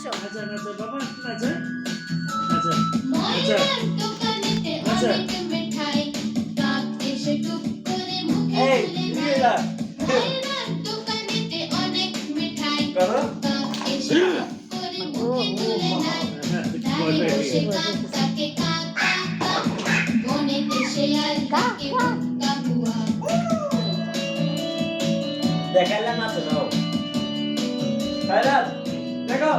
আসো নাচো নাচো বাবা নাচো নাচো ময়নার দোকানেতে অনেক মিঠাই কাক এসে টুক করে মুখে এই তুলে দিয়ে নেয় দাও ময়নার দোকানেতে অনেক মিঠাই করো কাক এসে টুক করে মুখে তুলে নেয় ডালে বসে কাক তাকে কা কা কা বনেতে শেয়াল তাকে হুক্কা হুয়া দেখাইলাম নাচো দাও খাইলাম দেখো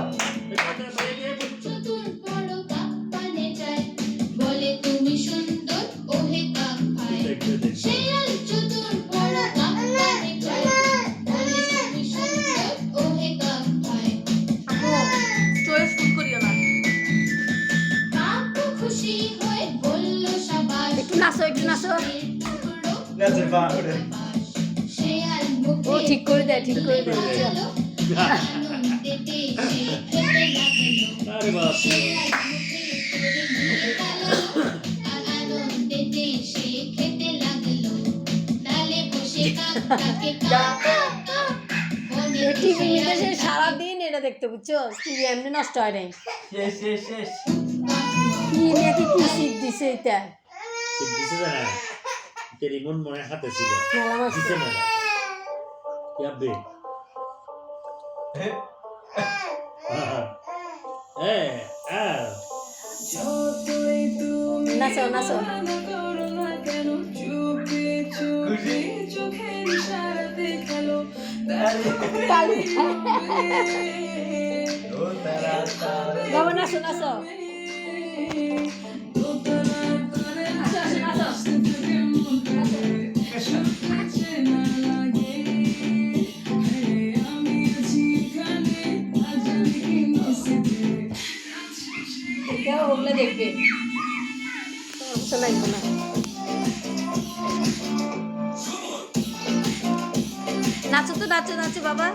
চতুর বড় কাক পানে যায় বলে তুমি সুন্দর ওহে কাক ভাই শেয়াল চতুর বড় কাক পানে যায় বলে তুমি সুন্দর ওহে কাক ভাই স্টোরি শুট করিও না কাক খুশি হয়ে বলল সাবাস একটু নাচো একটু নাচো নাচে পা ওরে শেয়াল ও মুখে ঠিক করে দেয় ঠিক করে দেয় লাগলো আনন্দেতে সে খেতে লাগলো আরে বাপ শেয়াল মুখে করে নিয়ে গেল আর আনন্দেতে সে খেতে লাগলো ডালে বসে কাক তাকে কা কা কা বনেতে টিভি নিতে শেয়াল সে সারাদিন এটা দেখতে বুঝছো টিভি এমনি নষ্ট হয় নাই শেষ শেষ শেষ কি নাকি কি সিট দিছে এটা দিছে না টেলিফোন মনে হাতে ছিল মেলা মাস দিছে না ইয়াবে নাচো নাচো কালি ও তারা তারা বাবা নাচো নাচো ওগুলো দেখবে তো লাগবে না নাচো তো নাচো নাচো বাবা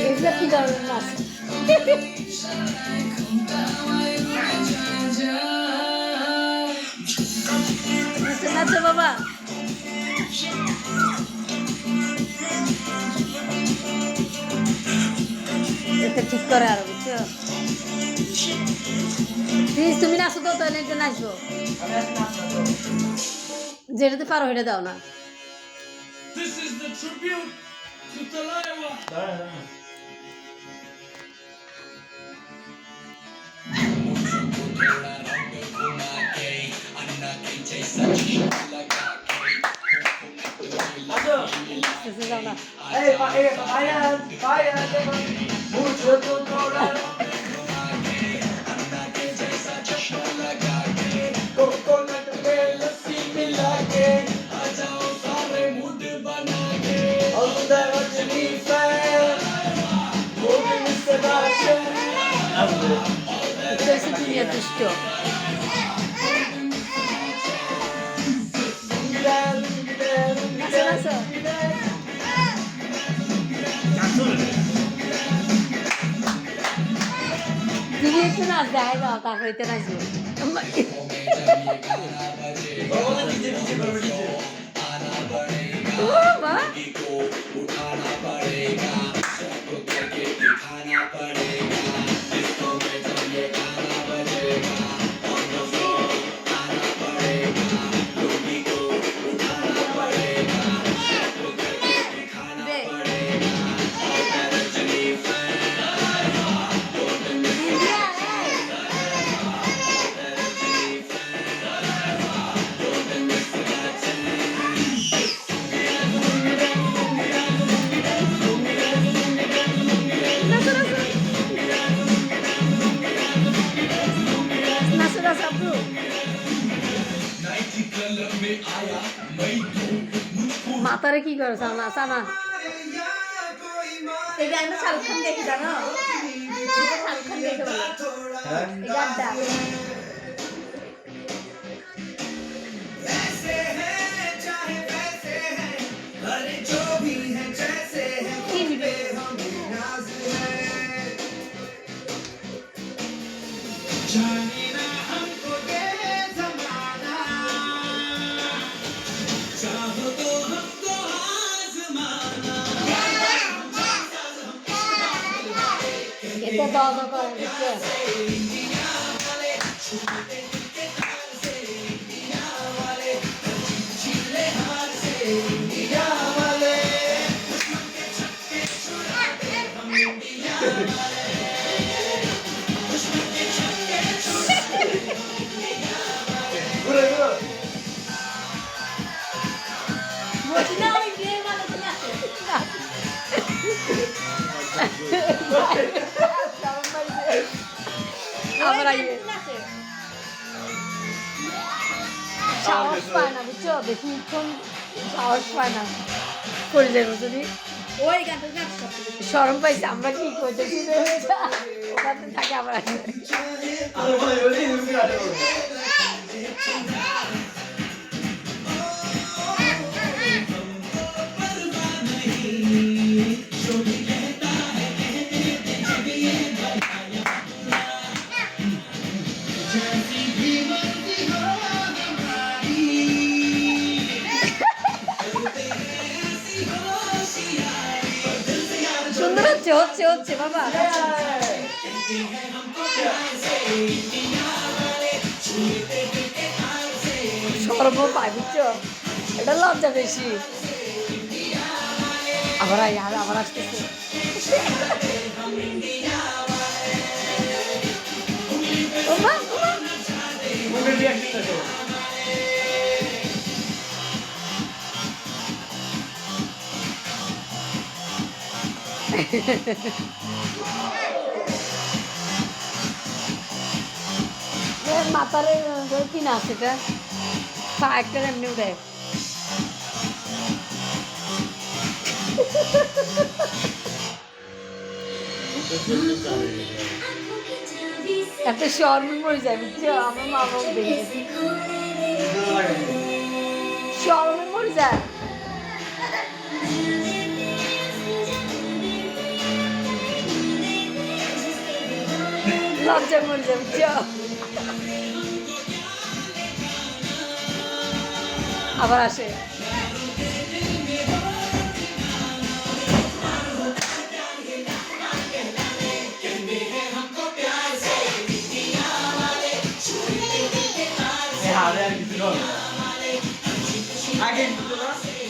এগুলো কি ধরনের নাচ নাচো নাচো বাবা এটা ঠিক করে আরো বুঝছো প্লিজ তুমি নাচো তো তাহলে এটা নাচবো আমি আজ নাচবো যেটাতে পারো সেটা দাও না This is the tribute to Talaiwa. দাঁড়া দাঁড়া আসো শেষে যাও না এই পায়া দেখো মুঝে তো তোরা कोकोनट में लस्सी मिला के आ जाओ सारे मूड बना के और उधर रजनी फैन वो भी मुस्कुराते अब শেষে দুনিয়া দুষ্ট নাচো নাচো দিদি একটু নাচ দেখাই দাও তারপরে তো নাচবো ओने नीचे नीचे करो नीचे ও বাবা নাচো নাচো আপু মাথারে কি করো সানা সানা এই গানটা শাহরুখ খান দেখি জানো শাহরুখ খান দেখে বলো এই গানটা কি ভিডিও দাও দাও করে দিচ্ছে বলছি না ওই বিয়ের মানে তুমি আসো আমরা সাহস পায় না বুঝছো বেশি সাহস পায় না করে যাবো যদি ওই গানটা সরম পাইছে আমরা কি করতেছি ওখানে থাকে আবার সুন্দর হচ্ছে হচ্ছে হচ্ছে বাবা সর্ব পায় বুঝছো এটা লজ্জা বেশি আবার আবার আসতেছে মাথারে কি না সেটা একটা এমনি উঠে একটা শর্মে পড়ে যায় বুঝছো আমার মা বাবা দেখে শর্মে পড়ে যায় লজ্জা মরে যায় বুঝছো আবার আসে আগে